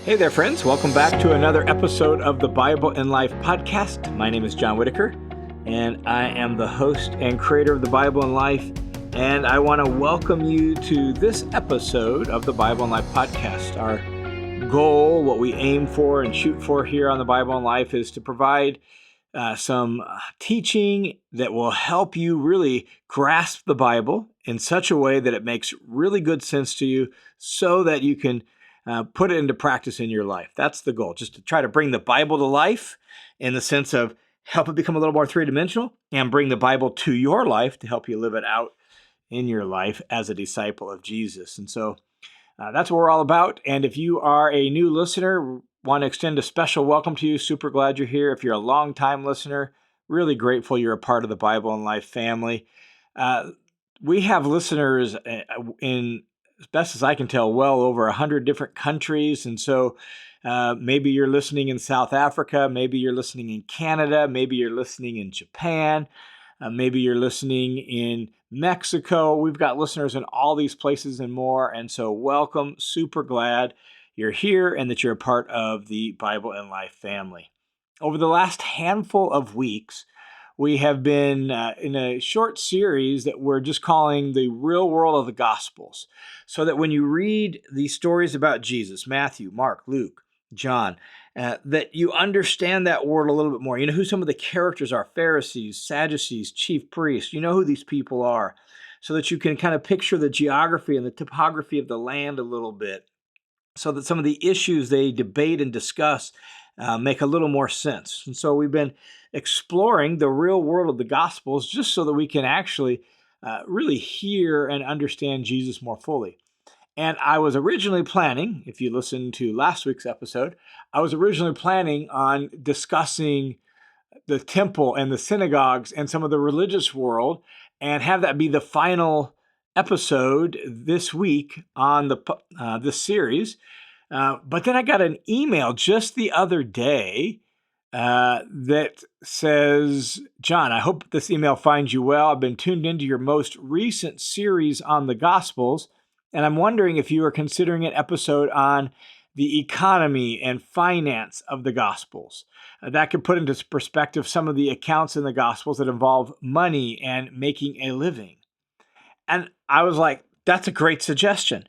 Hey there, friends. Welcome back to another episode of the Bible in Life podcast. My name is John Whitaker, and I am the host and creator of the Bible in Life. And I want to welcome you to this episode of the Bible in Life podcast. Our goal, what we aim for and shoot for here on the Bible in Life, is to provide some teaching that will help you really grasp the Bible in such a way that it makes really good sense to you so that you can put it into practice in your life. That's the goal, just to try to bring the Bible to life in the sense of help it become a little more three-dimensional and bring the Bible to your life to help you live it out in your life as a disciple of Jesus. And so that's what we're all about. And if you are a new listener, want to extend a special welcome to you. Super glad you're here. If you're a long-time listener, really grateful you're a part of the Bible in Life family. We have listeners in, as best as I can tell, well over 100 different countries. And so maybe you're listening in South Africa, maybe you're listening in Canada, maybe you're listening in Japan, maybe you're listening in Mexico. We've got listeners in all these places and more. And so welcome, super glad you're here and that you're a part of the Bible in Life family. Over the last handful of weeks, we have been in a short series that we're just calling the real world of the Gospels. So that when you read these stories about Jesus, Matthew, Mark, Luke, John, that you understand that world a little bit more. You know who some of the characters are: Pharisees, Sadducees, chief priests. You know who these people are, so that you can kind of picture the geography and the topography of the land a little bit, so that some of the issues they debate and discuss make a little more sense. And so we've been exploring the real world of the Gospels just so that we can actually really hear and understand Jesus more fully. And I was originally planning, if you listened to last week's episode, I was originally planning on discussing the temple and the synagogues and some of the religious world and have that be the final episode this week on this series. But then I got an email just the other day that says, John, I hope this email finds you well. I've been tuned into your most recent series on the Gospels, and I'm wondering if you are considering an episode on the economy and finance of the Gospels. That could put into perspective some of the accounts in the Gospels that involve money and making a living. And I was like, that's a great suggestion.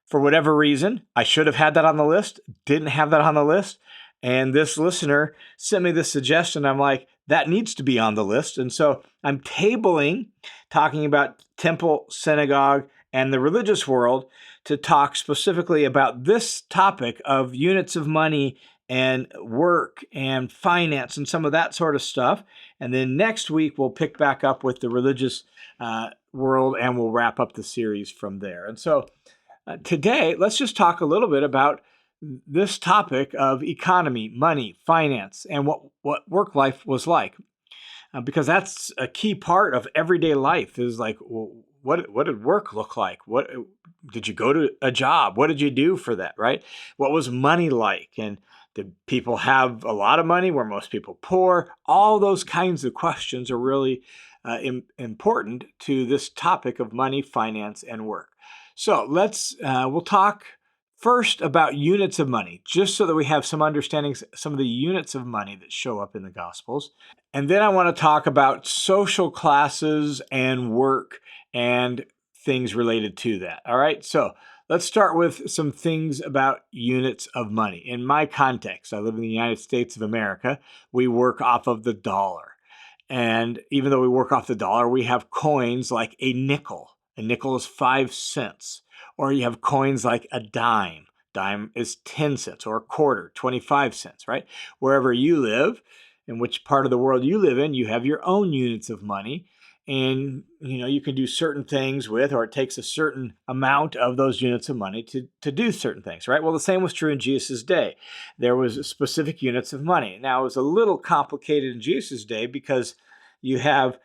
For whatever reason, I should have had that on the list, didn't have that on the list. And this listener sent me this suggestion. I'm like, that needs to be on the list. And so I'm tabling talking about temple, synagogue, and the religious world to talk specifically about this topic of units of money and work and finance and some of that sort of stuff. And then next week, we'll pick back up with the religious world and we'll wrap up the series from there. And so today, let's just talk a little bit about this topic of economy, money, finance, and what work life was like. Because that's a key part of everyday life is like, well, what did work look like? What did you go to a job? What did you do for that, right? What was money like? And did people have a lot of money? Were most people poor? All those kinds of questions are really important to this topic of money, finance, and work. So we'll talk first about units of money, just so that we have some understandings, some of the units of money that show up in the Gospels. And then I want to talk about social classes and work and things related to that. All right, so let's start with some things about units of money. In my context, I live in the United States of America. We work off of the dollar. And even though we work off the dollar, we have coins like a nickel. A nickel is 5 cents. Or you have coins like a dime. Dime is 10 cents, or a quarter, 25 cents, right? Wherever you live, in which part of the world you live in, you have your own units of money. And, you can do certain things with, or it takes a certain amount of those units of money to do certain things, right? Well, the same was true in Jesus' day. There was specific units of money. Now, it was a little complicated in Jesus' day because you have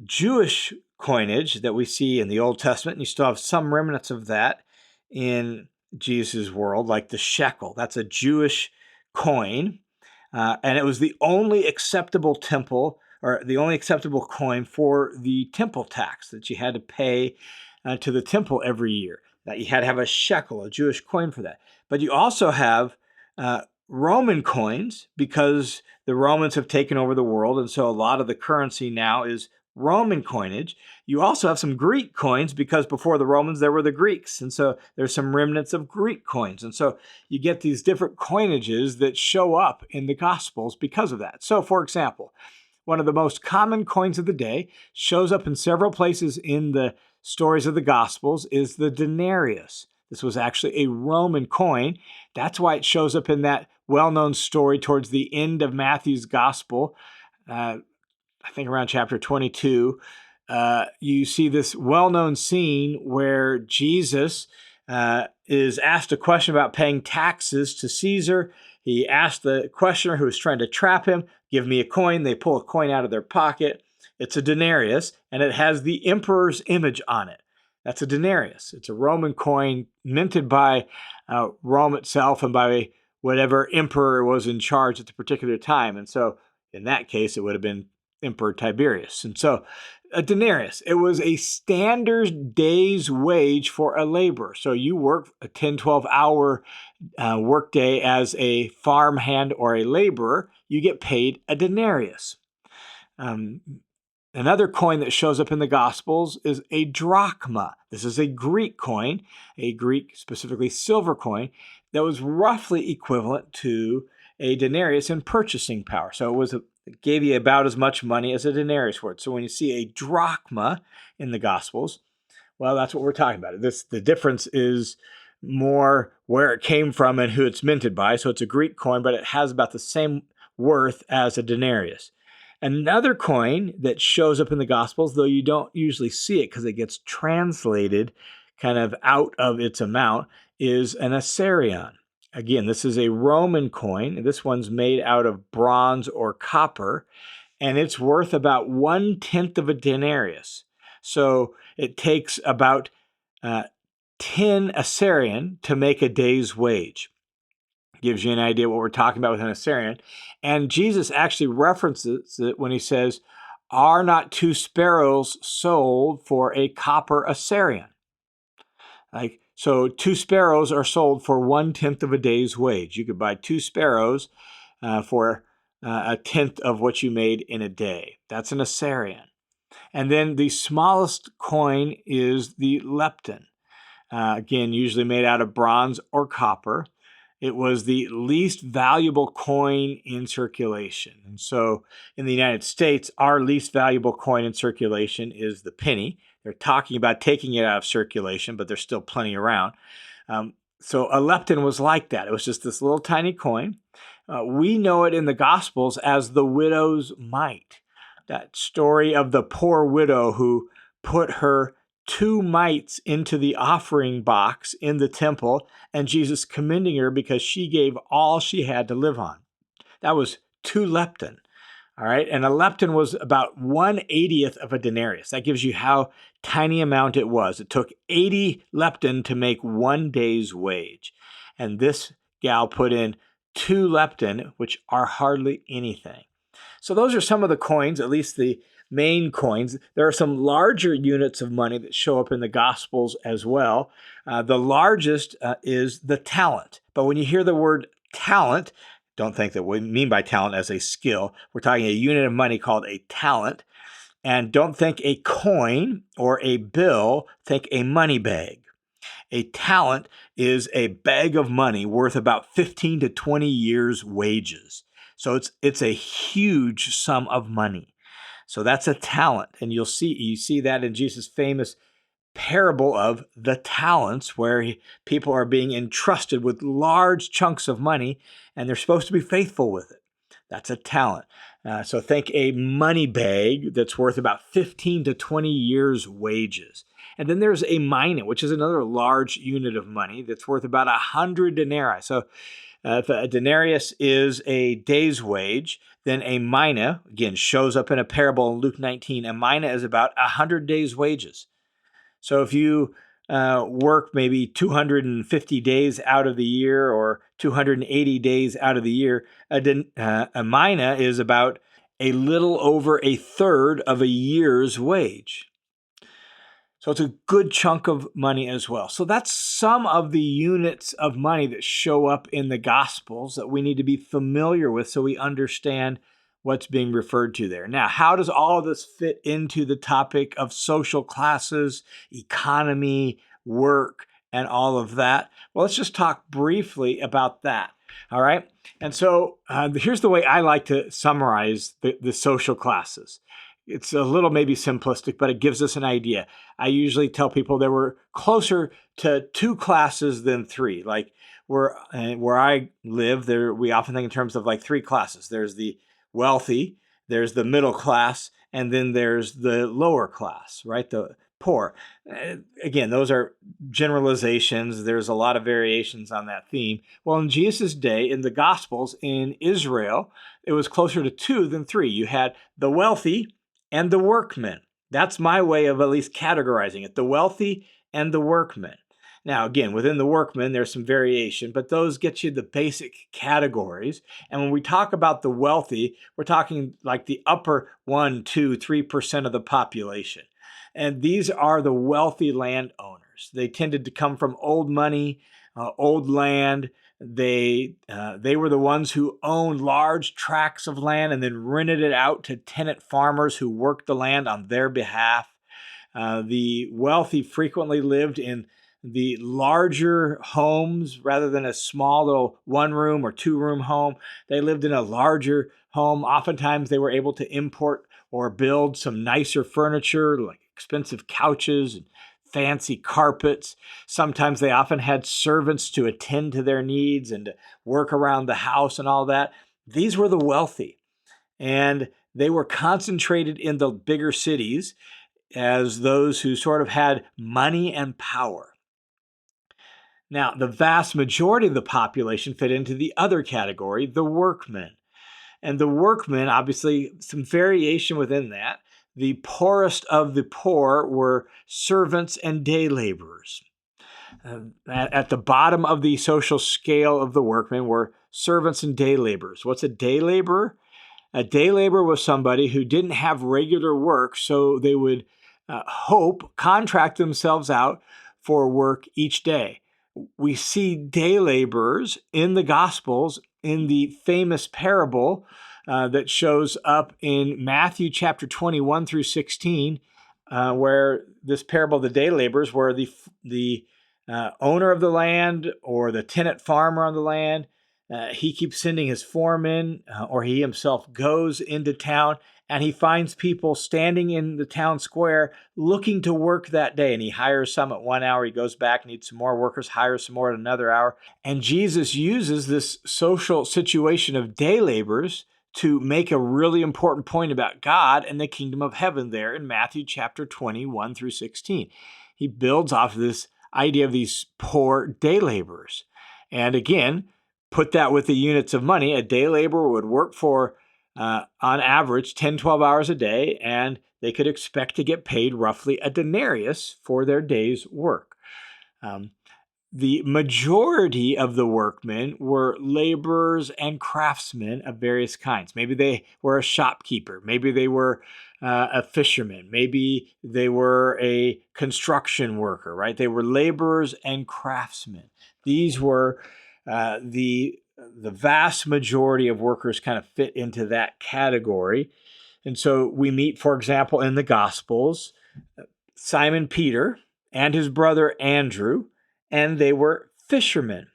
Jewish coinage that we see in the Old Testament, and you still have some remnants of that in Jesus' world, like the shekel. That's a Jewish coin, and it was the only acceptable coin for the temple tax that you had to pay to the temple every year. That you had to have a shekel, a Jewish coin for that. But you also have Roman coins because the Romans have taken over the world, and so a lot of the currency now is Roman coinage. You also have some Greek coins because before the Romans there were the Greeks, and so there's some remnants of Greek coins. And so you get these different coinages that show up in the Gospels because of that. So for example, one of the most common coins of the day, shows up in several places in the stories of the Gospels, is the denarius. This was actually a Roman coin. That's why it shows up in that well-known story towards the end of Matthew's Gospel. I think around chapter 22, you see this well-known scene where Jesus is asked a question about paying taxes to Caesar. He asked the questioner who was trying to trap him, give me a coin. They pull a coin out of their pocket. It's a denarius, and it has the emperor's image on it. That's a denarius. It's a Roman coin minted by Rome itself and by whatever emperor was in charge at the particular time. And so in that case, it would have been Emperor Tiberius. And so a denarius, it was a standard day's wage for a laborer. So you work a 10, 12-hour workday as a farmhand or a laborer, you get paid a denarius. Another coin that shows up in the Gospels is a drachma. This is a Greek coin, a Greek, specifically silver coin, that was roughly equivalent to a denarius in purchasing power. So it gave you about as much money as a denarius would. So when you see a drachma in the Gospels, well, that's what we're talking about. The difference is more where it came from and who it's minted by. So it's a Greek coin, but it has about the same worth as a denarius. Another coin that shows up in the Gospels, though you don't usually see it because it gets translated kind of out of its amount, is an assarion. Again, this is a Roman coin. This one's made out of bronze or copper, and it's worth about 1/10 of a denarius. So it takes about 10 assarion to make a day's wage. Gives you an idea what we're talking about with an assarion. And Jesus actually references it when he says, "Are not 2 sparrows sold for a copper assarion?" So 2 sparrows are sold for 1/10 of a day's wage. You could buy 2 sparrows for a tenth of what you made in a day. That's an assarion. And then the smallest coin is the lepton. Again, usually made out of bronze or copper. It was the least valuable coin in circulation. And so in the United States, our least valuable coin in circulation is the penny. They're talking about taking it out of circulation, but there's still plenty around. So a lepton was like that. It was just this little tiny coin. We know it in the Gospels as the widow's mite. That story of the poor widow who put her 2 mites into the offering box in the temple, and Jesus commending her because she gave all she had to live on. That was 2 lepton. All right. And a lepton was about 1/80th of a denarius. That gives you how tiny amount it was. It took 80 lepton to make 1 day's wage. And this gal put in 2 lepton, which are hardly anything. So those are some of the coins, at least the main coins. There are some larger units of money that show up in the Gospels as well. The largest is the talent. But when you hear the word talent, don't think that we mean by talent as a skill. We're talking a unit of money called a talent. And don't think a coin or a bill, think a money bag. A talent is a bag of money worth about 15 to 20 years' wages. So it's a huge sum of money. So that's a talent. And you see that in Jesus' famous parable of the talents, where people are being entrusted with large chunks of money and they're supposed to be faithful with it. That's a talent. So think a money bag that's worth about 15 to 20 years' wages. And then there's a mina, which is another large unit of money that's worth about 100 denarii. So if a denarius is a day's wage, then a mina, again, shows up in a parable in Luke 19. A mina is about 100 days' wages. So if you work maybe 250 days out of the year or 280 days out of the year, a mina is about a little over 1/3 of a year's wage. So it's a good chunk of money as well. So that's some of the units of money that show up in the Gospels that we need to be familiar with so we understand what's being referred to there. Now, how does all of this fit into the topic of social classes, economy, work, and all of that? Well, let's just talk briefly about that. All right. And so here's the way I like to summarize the social classes. It's a little maybe simplistic, but it gives us an idea. I usually tell people there were closer to 2 classes than 3. Like where I live, we often think in terms of like 3 classes. There's the wealthy, there's the middle class, and then there's the lower class, right? The poor. Again, those are generalizations. There's a lot of variations on that theme. Well, in Jesus' day, in the Gospels, in Israel, it was closer to 2 than 3. You had the wealthy and the workmen. That's my way of at least categorizing it, the wealthy and the workmen. Now, again, within the workmen, there's some variation, but those get you the basic categories. And when we talk about the wealthy, we're talking like the upper 1, 2, 3% of the population. And these are the wealthy landowners. They tended to come from old money, old land. They were the ones who owned large tracts of land and then rented it out to tenant farmers who worked the land on their behalf. The wealthy frequently lived in the larger homes rather than a small little 1-room or 2-room home. They lived in a larger home. Oftentimes they were able to import or build some nicer furniture like expensive couches and fancy carpets. Sometimes they often had servants to attend to their needs and to work around the house and all that. These were the wealthy, and they were concentrated in the bigger cities as those who sort of had money and power. Now, the vast majority of the population fit into the other category, the workmen. And the workmen, obviously, some variation within that. The poorest of the poor were servants and day laborers. At the bottom of the social scale of the workmen were servants and day laborers. What's a day laborer? A day laborer was somebody who didn't have regular work, so they would contract themselves out for work each day. We see day laborers in the Gospels in the famous parable that shows up in Matthew chapter 21 through 16, where this parable of the day laborers, where the owner of the land or the tenant farmer on the land, he keeps sending his foreman, or he himself goes into town, and he finds people standing in the town square looking to work that day. And he hires some at 1 hour. He goes back, needs some more workers, hires some more at another hour. And Jesus uses this social situation of day laborers to make a really important point about God and the kingdom of heaven there in Matthew chapter 21 through 16. He builds off of this idea of these poor day laborers. And again, put that with the units of money. A day laborer would work for on average 10, 12 hours a day, and they could expect to get paid roughly a denarius for their day's work. The majority of the workmen were laborers and craftsmen of various kinds. Maybe they were a shopkeeper. Maybe they were a fisherman. Maybe they were a construction worker, right? They were laborers and craftsmen. These were the vast majority of workers kind of fit into that category. And so we meet, for example, in the Gospels, Simon Peter and his brother Andrew, and they were fishermen.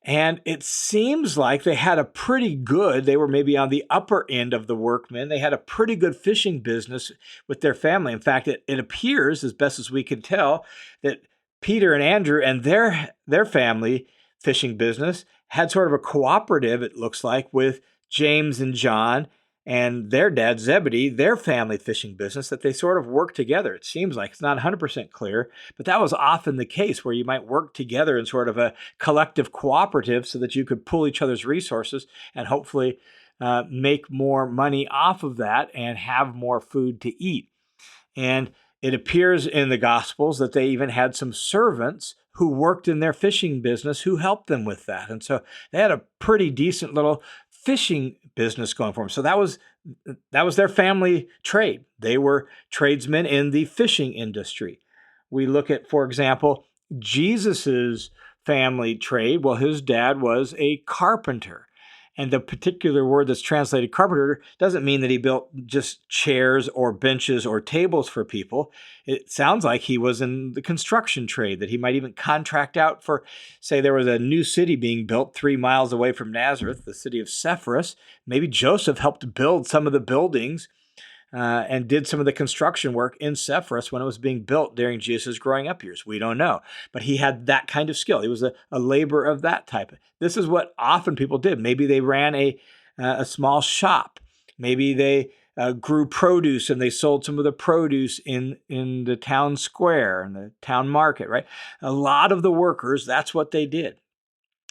And it seems like they were maybe on the upper end of the workmen. They had a pretty good fishing business with their family. In fact, it appears, as best as we can tell, that Peter and Andrew and their family fishing business had sort of a cooperative, it looks like, with James and John and their dad, Zebedee, their family fishing business, that they sort of worked together. It seems like it's not 100% clear, but that was often the case where you might work together in sort of a collective cooperative so that you could pool each other's resources and hopefully make more money off of that and have more food to eat. And it appears in the Gospels that they even had some servants who worked in their fishing business who helped them with that. And so they had a pretty decent little fishing business going for them. So that was their family trade. They were tradesmen in the fishing industry. we look at, for example, Jesus's family trade. Well, his dad was a carpenter. And the particular word that's translated carpenter doesn't mean that he built just chairs or benches or tables for people. It sounds like he was in the construction trade, that he might even contract out for, say, there was a new city being built 3 miles away from Nazareth, the city of Sepphoris. Maybe Joseph helped build some of the buildings and did some of the construction work in Sepphoris when it was being built during Jesus' growing up years. We don't know. But he had that kind of skill. He was a laborer of that type. This is what often people did. Maybe they ran a small shop. Maybe they grew produce and they sold some of the produce in the town square and the town market, right? A lot of the workers, that's what they did.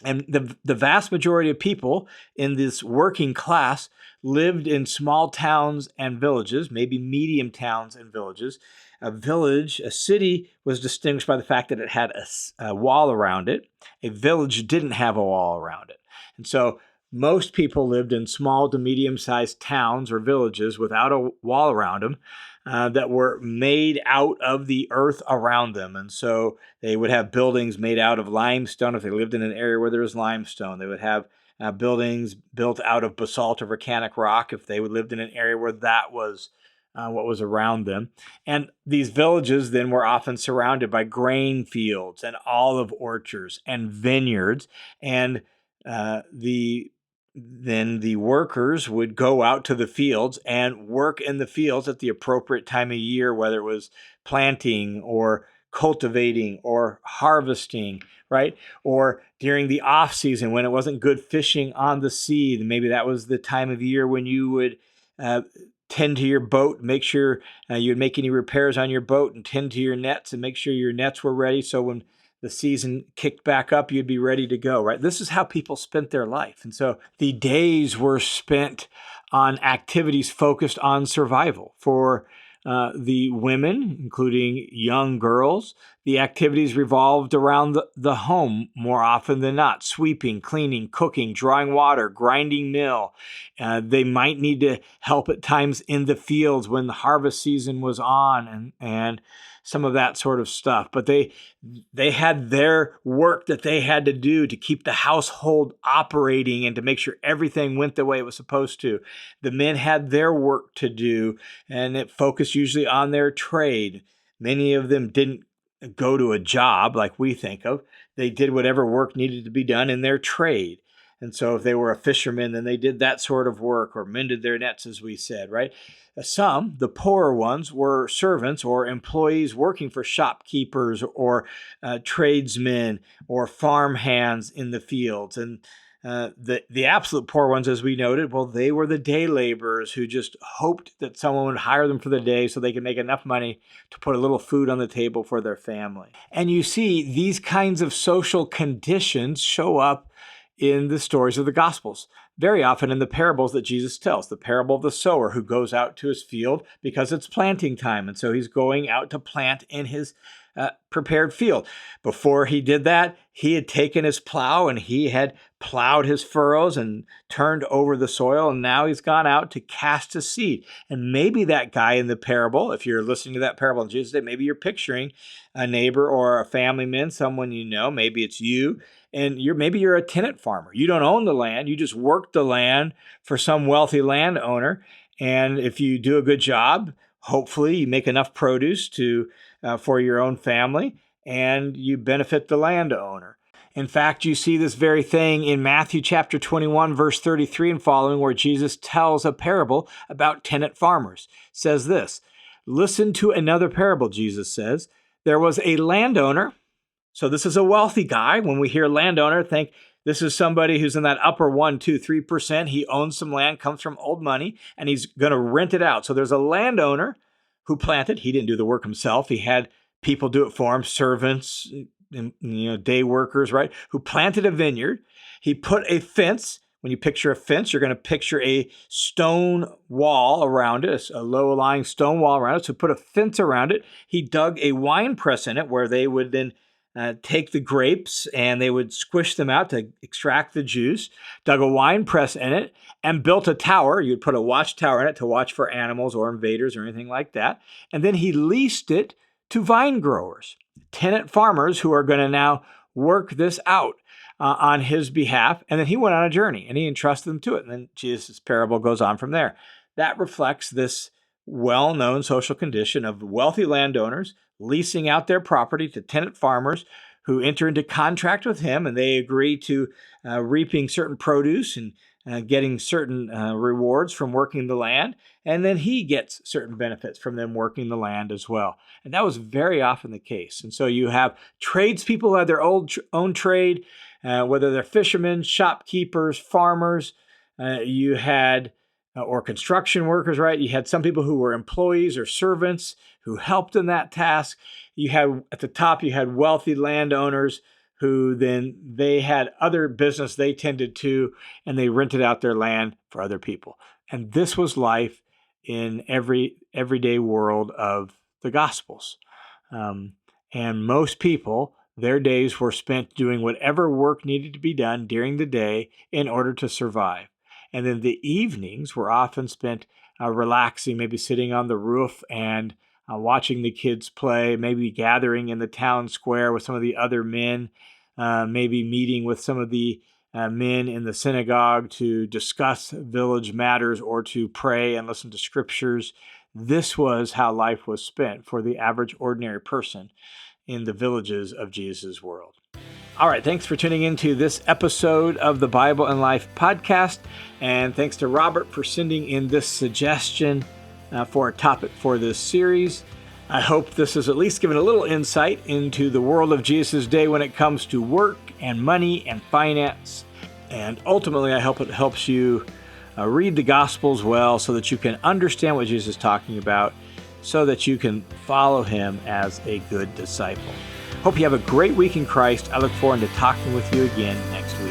And the vast majority of people in this working class lived in small towns and villages, maybe medium towns and villages. A city was distinguished by the fact that it had a wall around it. A village didn't have a wall around it. And so most people lived in small to medium-sized towns or villages without a wall around them that were made out of the earth around them. And so they would have buildings made out of limestone if they lived in an area where there was limestone. They would have buildings built out of basalt or volcanic rock if they lived in an area where that was what was around them. And these villages then were often surrounded by grain fields and olive orchards and vineyards. And then the workers would go out to the fields and work in the fields at the appropriate time of year, whether it was planting or cultivating or harvesting, right? Or during the off season when it wasn't good fishing on the sea, maybe that was the time of year when you would tend to your boat, make sure you would make any repairs on your boat and tend to your nets and make sure your nets were ready. So when the season kicked back up, you'd be ready to go, right? This is how people spent their life. And so the days were spent on activities focused on survival. For the women, including young girls, the activities revolved around the home more often than not. Sweeping, cleaning, cooking, drawing water, grinding mill. They might need to help at times in the fields when the harvest season was on and some of that sort of stuff. But they had their work that they had to do to keep the household operating and to make sure everything went the way it was supposed to. The men had their work to do, and it focused usually on their trade. Many of them didn't go to a job like we think of. They did whatever work needed to be done in their trade. And so if they were a fisherman, then they did that sort of work or mended their nets, as we said, right? Some, the poorer ones, were servants or employees working for shopkeepers or tradesmen or farm hands in the fields. And the absolute poor ones, as we noted, well, they were the day laborers who just hoped that someone would hire them for the day so they could make enough money to put a little food on the table for their family. And you see, these kinds of social conditions show up in the stories of the Gospels, very often in the parables that Jesus tells. The parable of the sower who goes out to his field because it's planting time. And so he's going out to plant in his prepared field. Before he did that, he had taken his plow and he had plowed his furrows and turned over the soil. And now he's gone out to cast his seed. And maybe that guy in the parable, if you're listening to that parable in Jesus' day, maybe you're picturing a neighbor or a family man, someone you know. Maybe it's you. And maybe you're a tenant farmer. You don't own the land. You just work the land for some wealthy landowner. And if you do a good job, hopefully you make enough produce for your own family and you benefit the landowner. In fact, you see this very thing in Matthew chapter 21, verse 33 and following, where Jesus tells a parable about tenant farmers. It says this, "Listen to another parable," Jesus says. "There was a landowner." So this is a wealthy guy. When we hear landowner, think this is somebody who's in that upper 1, 2, 3%. He owns some land, comes from old money, and he's going to rent it out. So there's a landowner who planted. He didn't do the work himself. He had people do it for him, servants, day workers, right? Who planted a vineyard. He put a fence. When you picture a fence, you're going to picture a stone wall around it, a low-lying stone wall around it. So put a fence around it. He dug a wine press in it where they would then take the grapes and they would squish them out to extract the juice, dug a wine press in it, and built a tower. You'd put a watchtower in it to watch for animals or invaders or anything like that. And then he leased it to vine growers, tenant farmers who are going to now work this out on his behalf. And then he went on a journey and he entrusted them to it. And then Jesus' parable goes on from there. That reflects this well-known social condition of wealthy landowners leasing out their property to tenant farmers who enter into contract with him, and they agree to reaping certain produce and getting certain rewards from working the land. And then he gets certain benefits from them working the land as well. And that was very often the case. And so you have tradespeople who have their own trade, whether they're fishermen, shopkeepers, farmers, you had or construction workers, right? You had some people who were employees or servants who helped in that task. You had at the top, you had wealthy landowners who then they had other business they tended to, and they rented out their land for other people. And this was life in everyday world of the Gospels. And most people, their days were spent doing whatever work needed to be done during the day in order to survive. And then the evenings were often spent relaxing, maybe sitting on the roof and watching the kids play, maybe gathering in the town square with some of the other men, maybe meeting with some of the men in the synagogue to discuss village matters or to pray and listen to scriptures. This was how life was spent for the average ordinary person in the villages of Jesus' world. All right, thanks for tuning into this episode of the Bible and Life podcast. And thanks to Robert for sending in this suggestion for a topic for this series. I hope this has at least given a little insight into the world of Jesus' day when it comes to work and money and finance. And ultimately, I hope it helps you read the Gospels well so that you can understand what Jesus is talking about, so that you can follow him as a good disciple. Hope you have a great week in Christ. I look forward to talking with you again next week.